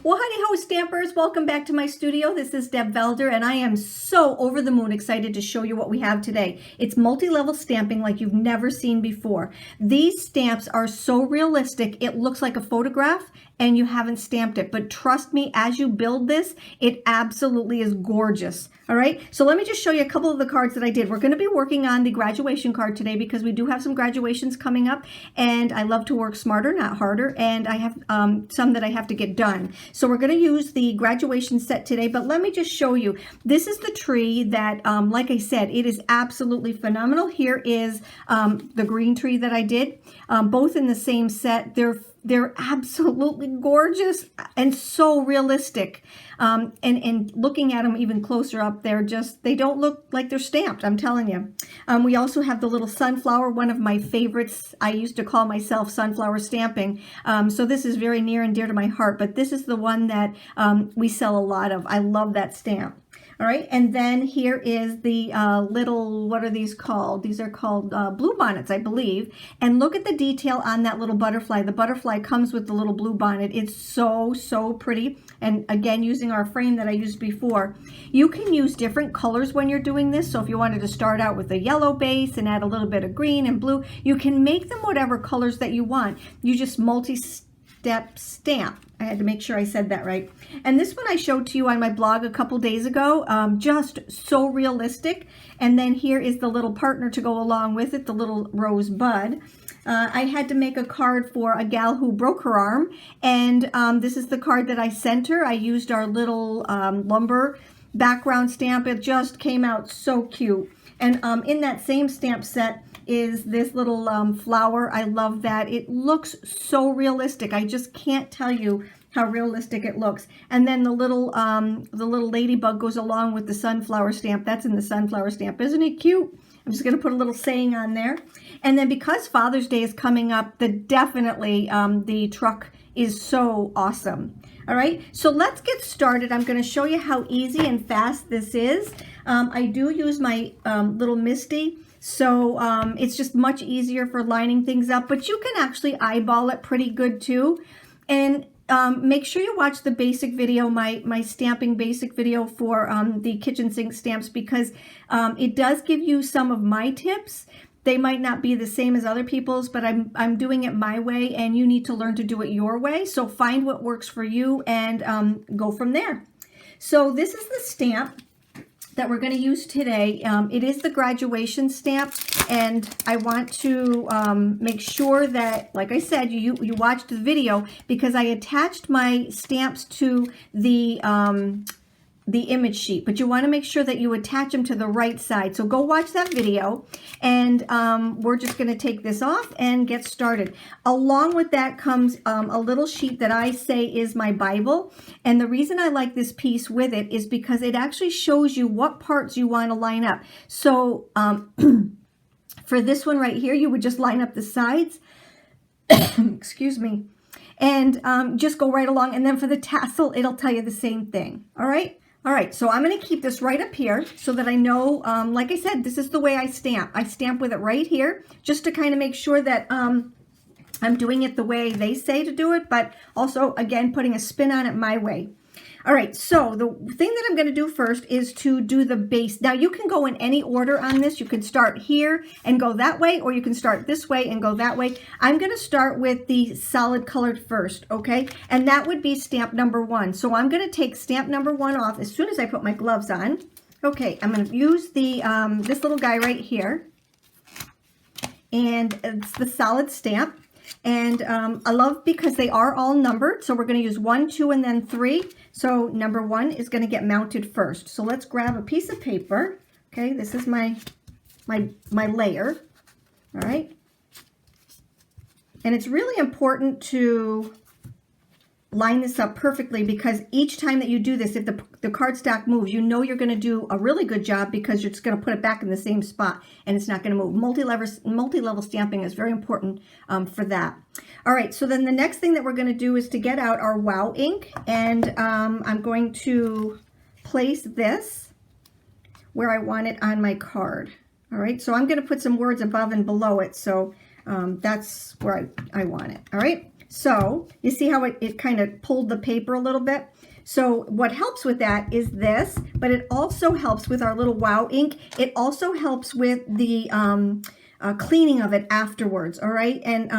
Well, howdy ho, stampers. Welcome back to my studio. This is Deb Valder, and I am so over the moon excited to show you what we have today. It's multi-level stamping like you've never seen before. These stamps are so realistic, it looks like a photograph and you haven't stamped it. But trust me, as you build this, it absolutely is gorgeous. All right, so let me just show you a couple of the cards that I did. We're going to be working on the graduation card today because we do have some graduations coming up, and I love to work smarter, not harder, and I have some that I have to get done. So we're going to use the graduation set today, but let me just show you. This is the tree that, like I said, it is absolutely phenomenal. Here is the green tree that I did, both in the same set. They're absolutely gorgeous and so realistic. And looking at them even closer up, they don't look like they're stamped, I'm telling you. We also have the little sunflower, one of my favorites. I used to call myself sunflower stamping. So this is very near and dear to my heart, but this is the one that we sell a lot of. I love that stamp. All right, and then here is the little, what are these called? These are called Bluebonnets, I believe. And look at the detail on that little butterfly. The butterfly comes with the little bluebonnet. It's so, so pretty. And again, using our frame that I used before. You can use different colors when you're doing this. So if you wanted to start out with a yellow base and add a little bit of green and blue, you can make them whatever colors that you want. You just multi-step stamp. I had to make sure I said that right. And this one I showed to you on my blog a couple days ago, just so realistic. And then here is the little partner to go along with it, the little rose bud. I had to make a card for a gal who broke her arm, and this is the card that I sent her. I used our little lumber background stamp. It just came out so cute. And in that same stamp set is this little flower. I love that. It looks so realistic. I just can't tell you how realistic it looks. And then the little ladybug goes along with the sunflower stamp. That's in the sunflower stamp. Isn't it cute? I'm just going to put a little saying on there. And then because Father's Day is coming up, definitely the truck is so awesome. All right, so let's get started. I'm going to show you how easy and fast this is. I do use my little Misty. So it's just much easier for lining things up, but you can actually eyeball it pretty good too. And make sure you watch the basic video, my stamping basic video for the kitchen sink stamps, because it does give you some of my tips. They might not be the same as other people's, but I'm doing it my way, and you need to learn to do it your way. So find what works for you and go from there. So this is the stamp that we're going to use today. It is the graduation stamp, and I want to make sure that, like I said, you watched the video, because I attached my stamps to the image sheet, but you want to make sure that you attach them to the right side. So go watch that video, and we're just going to take this off and get started. Along with that comes a little sheet that I say is my Bible, and the reason I like this piece with it is because it actually shows you what parts you want to line up. So for this one right here, you would just line up the sides, excuse me, and just go right along. And then for the tassel, it'll tell you the same thing. All right. All right, so I'm going to keep this right up here so that I know, like I said, this is the way I stamp. I stamp with it right here just to kind of make sure that I'm doing it the way they say to do it, but also, again, putting a spin on it my way. All right, so the thing that I'm going to do first is to do the base. Now, you can go in any order on this. You can start here and go that way, or you can start this way and go that way. I'm going to start with the solid colored first, okay? And that would be stamp number 1. So I'm going to take stamp number 1 off as soon as I put my gloves on. Okay, I'm going to use the this little guy right here, and it's the solid stamp. And I love because they are all numbered. So we're going to use 1, 2, and then 3. So number 1 is going to get mounted first. So let's grab a piece of paper. Okay, this is my layer. All right. And it's really important to line this up perfectly, because each time that you do this, if the cardstock moves, you know you're going to do a really good job, because you're just going to put it back in the same spot and it's not going to move. Multi-level stamping is very important for that. All right, so then the next thing that we're going to do is to get out our Wow ink, and I'm going to place this where I want it on my card. All right, so I'm going to put some words above and below it, so that's where I want it. All right. So you see how it kind of pulled the paper a little bit? So what helps with that is this, but it also helps with our little Wow ink. It also helps with the cleaning of it afterwards, all right? And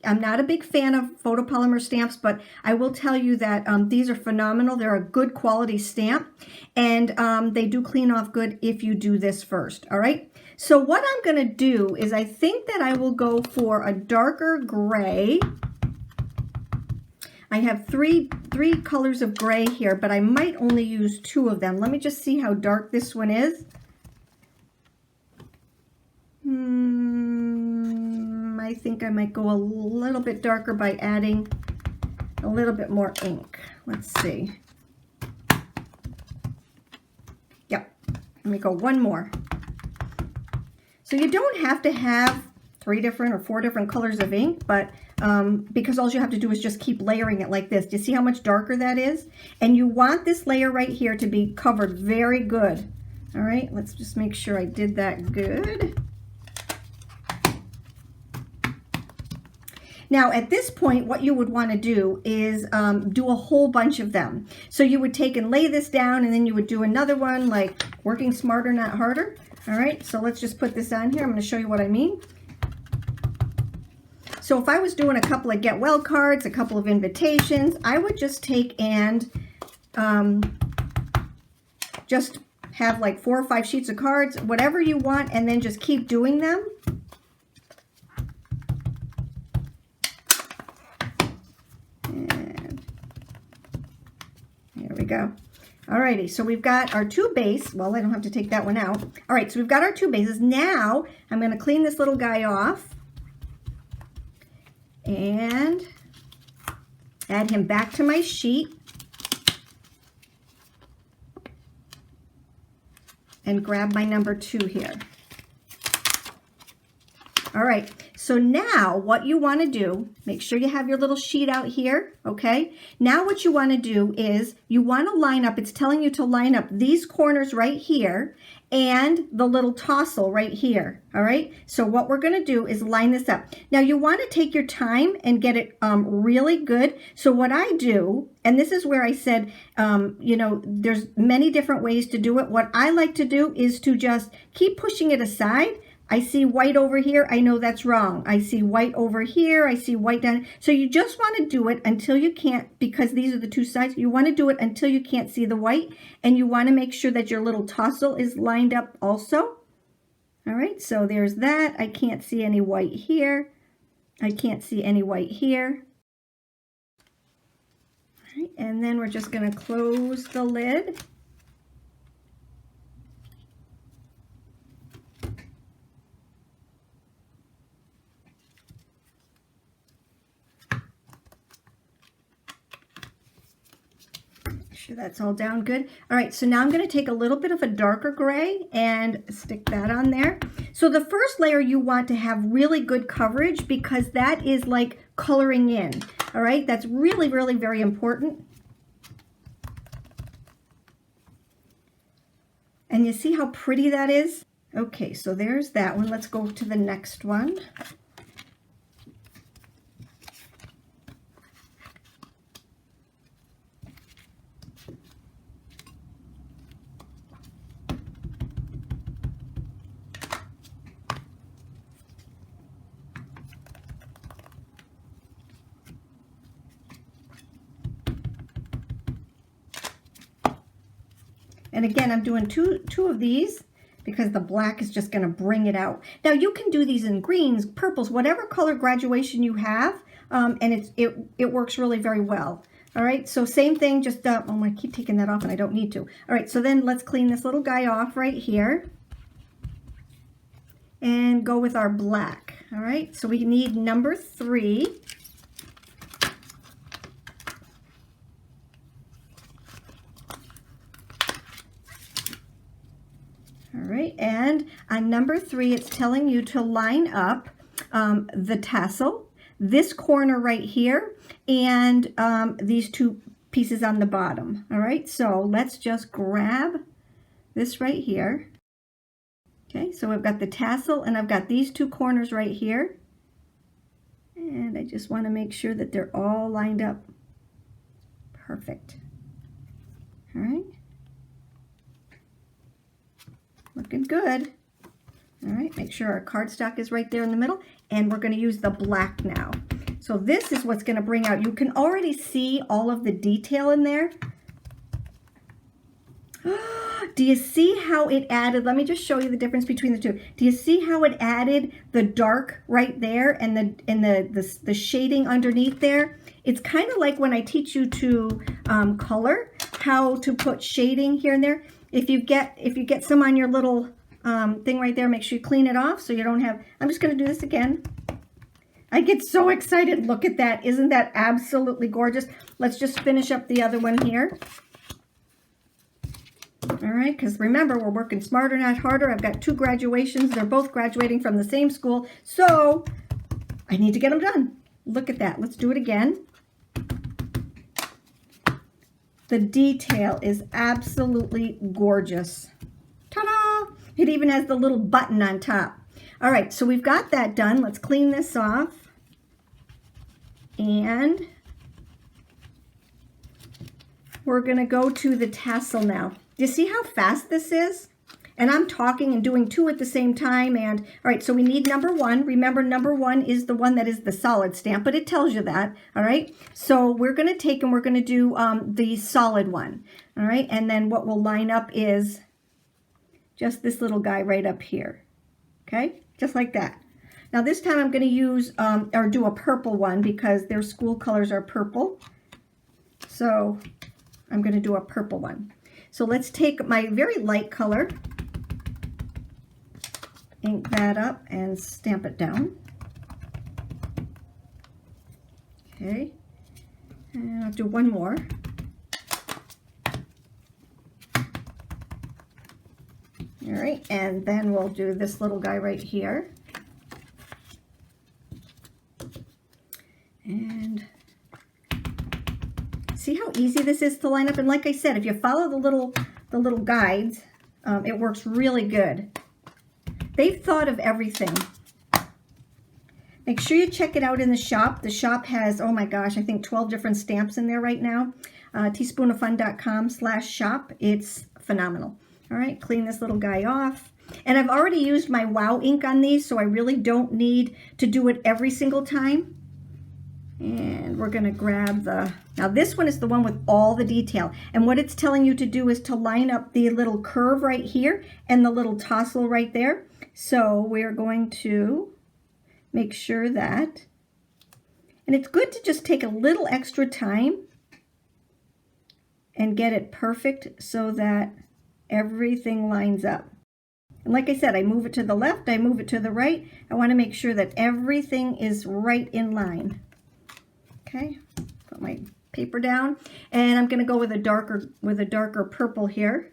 I'm not a big fan of photopolymer stamps, but I will tell you that these are phenomenal. They're a good quality stamp, and they do clean off good if you do this first, all right? So what I'm gonna do is I think that I will go for a darker gray. I have three colors of gray here, but I might only use 2 of them. Let me just see how dark this one is. I think I might go a little bit darker by adding a little bit more ink. Let's see. Yep, let me go 1 more. So you don't have to have 3 different or 4 different colors of ink, but because all you have to do is just keep layering it like this. Do you see how much darker that is? And you want this layer right here to be covered very good. All right, let's just make sure I did that good. Now, at this point, what you would want to do is do a whole bunch of them. So you would take and lay this down, and then you would do another one, like working smarter, not harder. All right, so let's just put this on here. I'm going to show you what I mean. So if I was doing a couple of get well cards, a couple of invitations, I would just take and just have like 4 or 5 sheets of cards, whatever you want, and then just keep doing them. There we go. Alrighty, so we've got our 2 base. Well, I don't have to take that one out. All right, so we've got our 2 bases. Now I'm going to clean this little guy off and add him back to my sheet and grab my number 2 here. All right, so now what you want to do, make sure you have your little sheet out here, okay? Now what you want to do is you want to line up, it's telling you to line up these corners right here and the little tassel right here, all right? So what we're going to do is line this up. Now you want to take your time and get it really good. So what I do, and this is where I said, you know, there's many different ways to do it. What I like to do is to just keep pushing it aside. I see white over here. I know that's wrong. I see white over here. I see white down. So you just want to do it until you can't, because these are the 2 sides. You want to do it until you can't see the white. And you want to make sure that your little tassel is lined up also. All right, so there's that. I can't see any white here. I can't see any white here. All right, and then we're just going to close the lid. Sure that's all down good. All right, so now I'm going to take a little bit of a darker gray and stick that on there. So the first layer you want to have really good coverage because that is like coloring in. All right, that's really, really very important. And you see how pretty that is? Okay, so there's that one. Let's go to the next one. And again, I'm doing two of these because the black is just going to bring it out. Now you can do these in greens, purples, whatever color graduation you have, and it works really very well. All right, so same thing, just I'm going to keep taking that off and I don't need to. All right, so then let's clean this little guy off right here and go with our black. All right, so we need number 3. All right, and on number 3, it's telling you to line up the tassel, this corner right here, and these 2 pieces on the bottom. All right, so let's just grab this right here. Okay, so I've got the tassel and I've got these 2 corners right here. And I just want to make sure that they're all lined up. Perfect. All right. Looking good. All right, make sure our cardstock is right there in the middle, and we're going to use the black now. So this is what's going to bring out, you can already see all of the detail in there. Do you see how it added, let me just show you the difference between the two. Do you see how it added the dark right there and the shading underneath there? It's kind of like when I teach you to color, how to put shading here and there. If you get some on your little thing right there, make sure you clean it off so you don't have, I'm just going to do this again. I get so excited. Look at that. Isn't that absolutely gorgeous? Let's just finish up the other one here. All right, because remember, we're working smarter, not harder. I've got 2 graduations. They're both graduating from the same school, so I need to get them done. Look at that. Let's do it again. The detail is absolutely gorgeous. Ta-da! It even has the little button on top. All right, so we've got that done. Let's clean this off. And we're going to go to the tassel now. Do you see how fast this is? And I'm talking and doing 2 at the same time. And all right, so we need number 1. Remember, number 1 is the one that is the solid stamp, but it tells you that. All right, so we're going to take and we're going to do the solid one. All right, and then what will line up is just this little guy right up here. Okay, just like that. Now this time I'm going to use or do a purple one because their school colors are purple. So I'm going to do a purple one. So let's take my very light color, ink that up, and stamp it down. Okay, and I'll do one more. All right, and then we'll do this little guy right here. And see how easy this is to line up? And like I said, if you follow the little guides, it works really good. They've thought of everything. Make sure you check it out in the shop. The shop has, oh my gosh, I think 12 different stamps in there right now. teaspoonofun.com/shop. It's phenomenal. All right, clean this little guy off. And I've already used my Wow ink on these, so I really don't need to do it every single time. And we're going to grab the, now this one is the one with all the detail. And what it's telling you to do is to line up the little curve right here and the little tassel right there. So we're going to make sure that, and it's good to just take a little extra time and get it perfect so that everything lines up. And like I said, I move it to the left, I move it to the right. I want to make sure that everything is right in line. Okay, put my paper down, and I'm going to go with a darker purple here.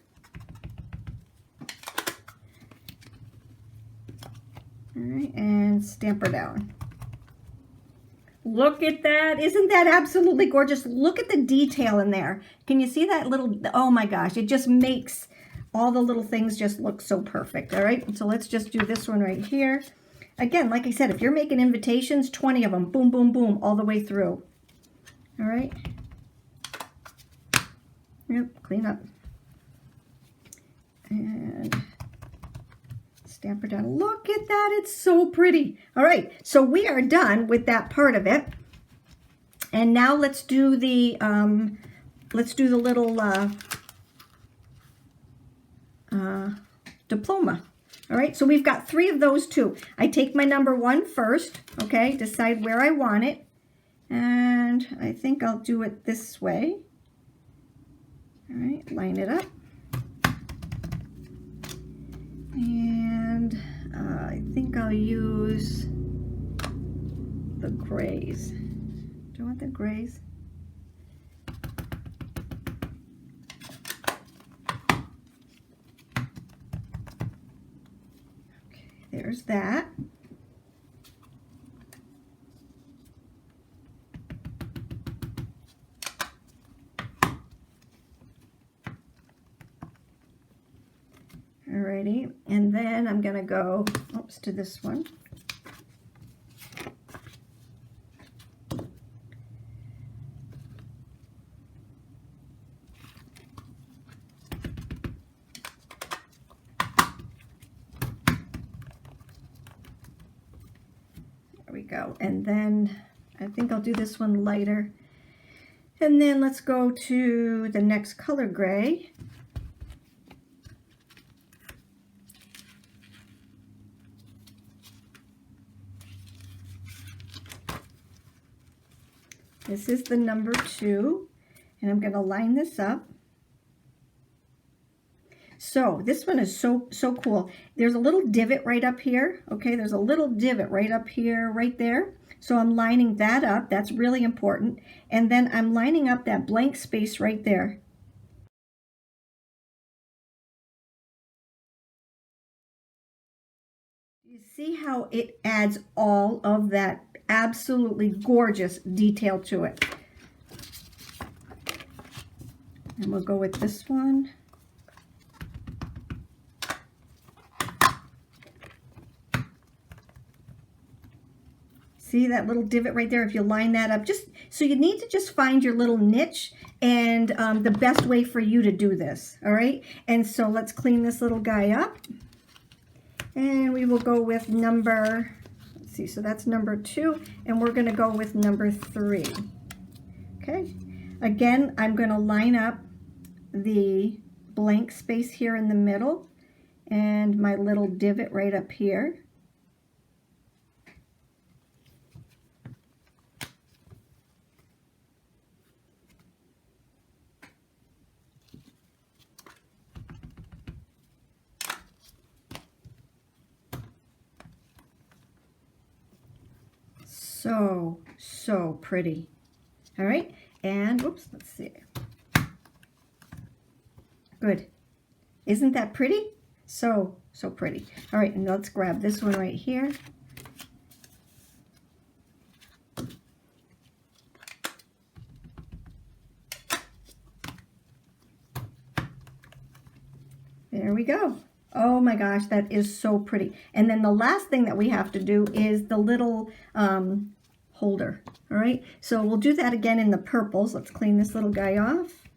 All right, and stamp her down. Look at that. Isn't that absolutely gorgeous? Look at the detail in there. Can you see that little, oh my gosh, it just makes all the little things just look so perfect. All right, so let's just do this one right here. Again, like I said, if you're making invitations, 20 of them, boom, boom, boom, all the way through. All right. Yep, clean up. And stamp her down. Look at that, it's so pretty. All right, so we are done with that part of it. And now let's do the little diploma. All right, so we've got 3 of those too. I take my number 1 first, okay, decide where I want it, and I think I'll do it this way. All right, line it up. And I think I'll use the grays. Do you want the grays? There's that. Alrighty, and then I'm going to go, oops, to this one. we go. And then I think I'll do this one lighter. And then let's go to the next color gray. This is the number 2, and I'm going to line this up. So this one is so cool. There's a little divot right up here. Okay, there's a little divot right up here, right there. So I'm lining that up. That's really important. And then I'm lining up that blank space right there. You see how it adds all of that absolutely gorgeous detail to it. And we'll go with this one. See that little divot right there? If you line that up, so you need to just find your little niche and the best way for you to do this, all right? And so let's clean this little guy up. And we will go with number, let's see, so that's number 2, and we're gonna go with number 3, okay? Again, I'm gonna line up the blank space here in the middle and my little divot right up here. So pretty. All right, and whoops, let's see. Good. Isn't that pretty? So pretty. All right, and let's grab this one right here. There we go. Oh my gosh, that is so pretty. And then the last thing that we have to do is the little holder. All right, so we'll do that again in the purples. Let's clean this little guy off.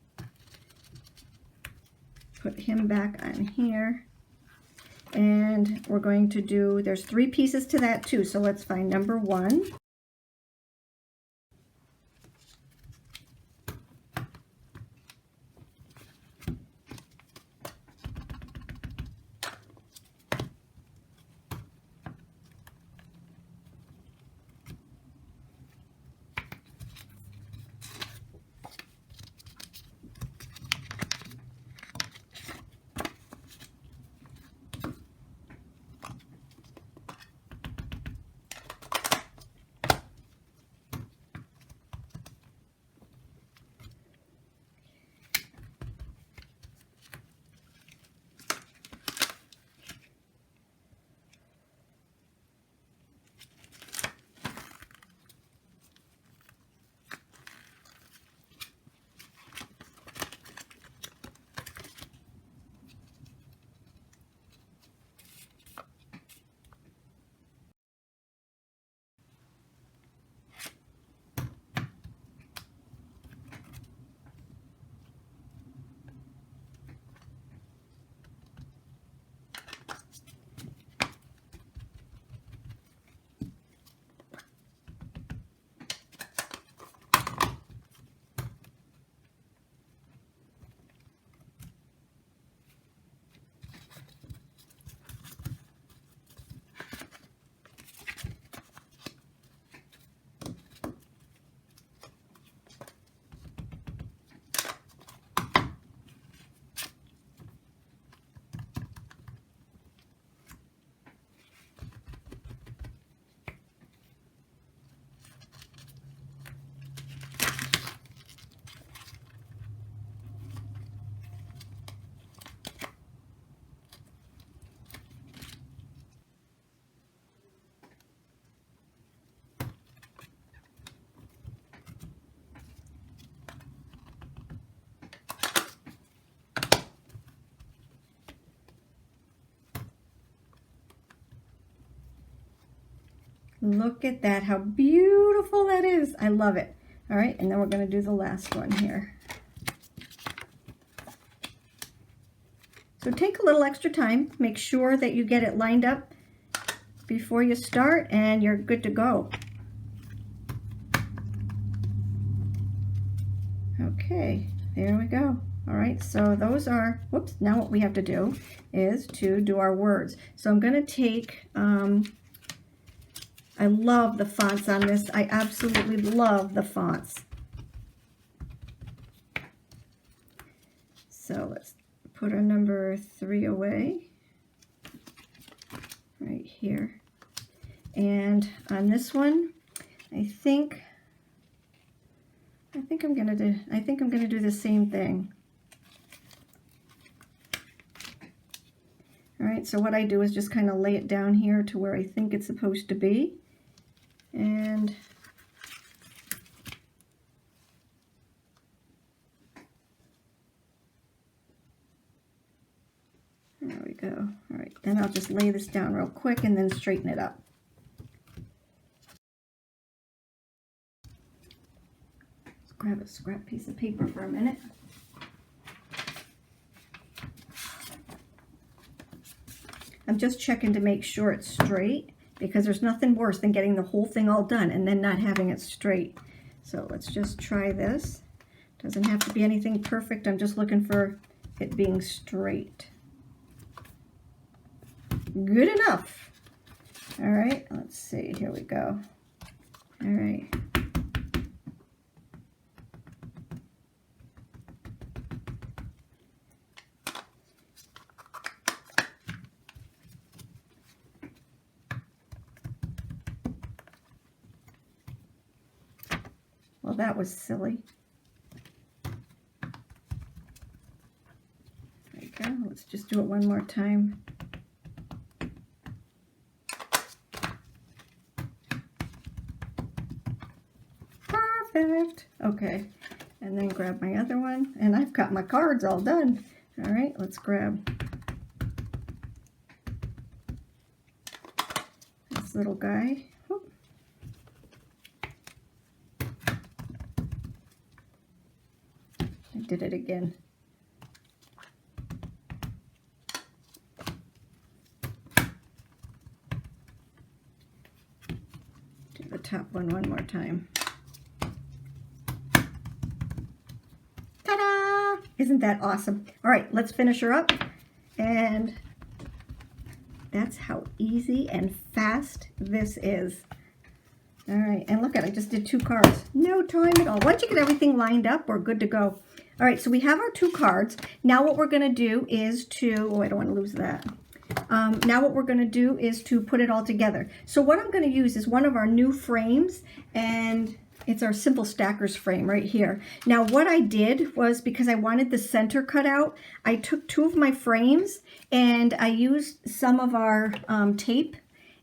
Put him back on here. And we're going to do, there's 3 pieces to that too. So let's find number 1. Look at that, how beautiful that is. I love it. All right, and then we're going to do the last one here. So take a little extra time, make sure that you get it lined up before you start, and you're good to go. Okay, there we go. All right, so those are, whoops, now what we have to do is to do our words. So I'm going to take, I love the fonts on this. I absolutely love the fonts. So let's put our number 3 away right here. And on this one, I think I'm gonna do the same thing. All right, so what I do is just kind of lay it down here to where I think it's supposed to be. And there we go. All right, then I'll just lay this down real quick and then straighten it up. Let's grab a scrap piece of paper for a minute. I'm just checking to make sure it's straight, because there's nothing worse than getting the whole thing all done and then not having it straight. So let's just try this. Doesn't have to be anything perfect. I'm just looking for it being straight. Good enough. All right, let's see. Here we go. All right. Well, that was silly. There we go. Let's just do it one more time. Perfect. Okay. And then grab my other one. And I've got my cards all done. All right, let's grab this little guy. Did it again. Do the top one more time. Ta-da! Isn't that awesome? All right, let's finish her up. And that's how easy and fast this is. All right, and look at it, I just did 2 cards. No time at all. Once you get everything lined up, we're good to go. All right, so we have our 2 cards. Now what we're going to do is to, oh, I don't want to lose that. Now what we're going to do is to put it all together. So what I'm going to use is one of our new frames, and it's our Simple Stackers frame right here. Now what I did was, because I wanted the center cut out, I took 2 of my frames and I used some of our tape,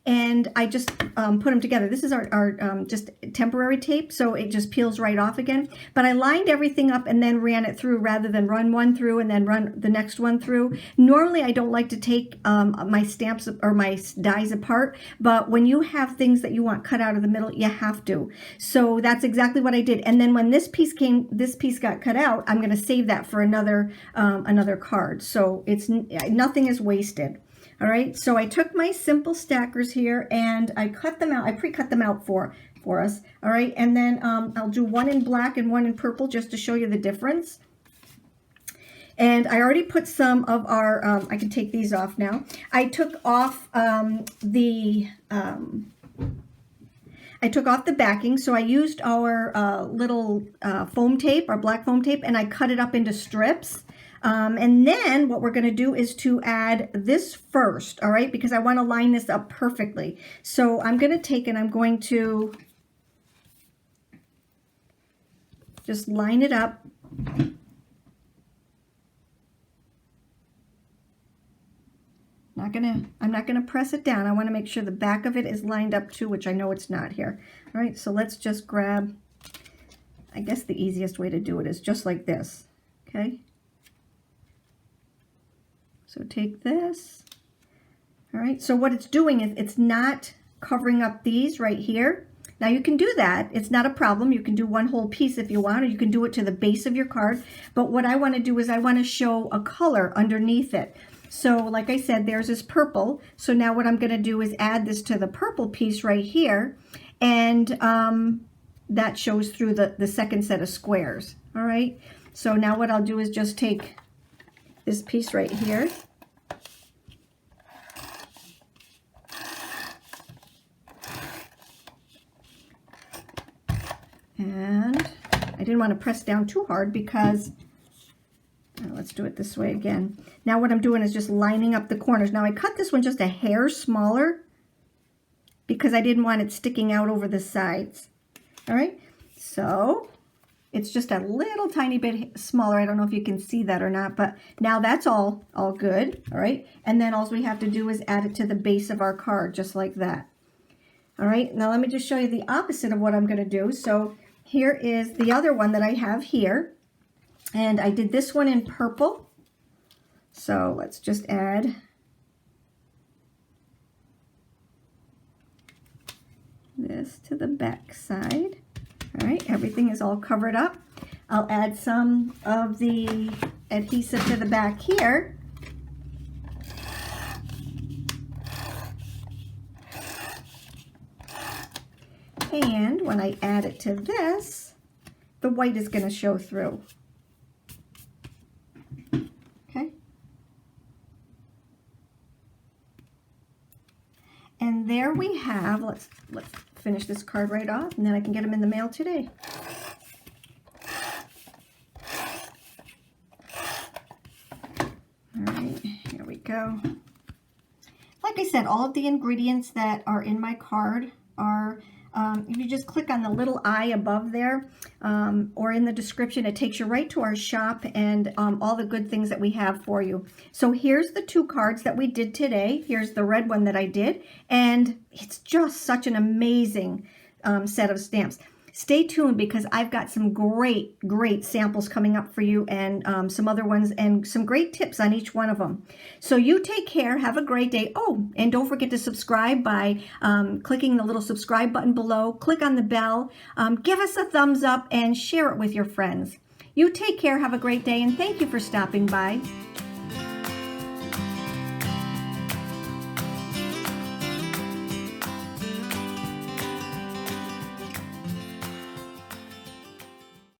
and I just put them together. This is our just temporary tape, so it just peels right off again. But I lined everything up and then ran it through rather than run one through and then run the next one through. Normally, I don't like to take my stamps or my dies apart, but when you have things that you want cut out of the middle, you have to. So that's exactly what I did. And then when this piece got cut out, I'm going to save that for another card. So it's nothing is wasted. All right, so I took my Simple Stackers here and I cut them out. I pre-cut them out for us. All right, and then I'll do one in black and one in purple just to show you the difference. And I already put some of our, I can take these off now. I took off the backing, so I used our little foam tape, our black foam tape, and I cut it up into strips. And then what we're going to do is to add this first, all right, because I want to line this up perfectly. So I'm going to take and I'm going to just line it up. I'm not gonna press it down. I want to make sure the back of it is lined up too, which I know it's not here. All right, so let's just grab, I guess the easiest way to do it is just like this, okay? So take this. All right, so what it's doing is it's not covering up these right here. Now you can do that, it's not a problem. You can do one whole piece if you want, or you can do it to the base of your card. But what I want to do is I want to show a color underneath it. So like I said, there's this purple. So now what I'm going to do is add this to the purple piece right here. And that shows through the second set of squares. All right. So now what I'll do is just take this piece right here. And I didn't want to press down too hard because, let's do it this way again. Now what I'm doing is just lining up the corners. Now I cut this one just a hair smaller because I didn't want it sticking out over the sides. All right, so it's just a little tiny bit smaller. I don't know if you can see that or not, but now that's all good. All right, and then all we have to do is add it to the base of our card, just like that. All right, now let me just show you the opposite of what I'm going to do. So here is the other one that I have here, and I did this one in purple. So let's just add this to the back side. All right, everything is all covered up. I'll add some of the adhesive to the back here. And when I add it to this, the white is going to show through. Okay. And there we have, let's finish this card right off, and then I can get them in the mail today. All right, here we go. Like I said, all of the ingredients that are in my card are, if you just click on the little eye above there, or in the description, it takes you right to our shop and all the good things that we have for you. So here's the 2 cards that we did today. Here's the red one that I did, and it's just such an amazing set of stamps. Stay tuned because I've got some great samples coming up for you, and some other ones, and some great tips on each one of them. So you take care. Have a great day. Oh, and don't forget to subscribe by clicking the little subscribe button below. Click on the bell. Give us a thumbs up and share it with your friends. You take care. Have a great day, and thank you for stopping by.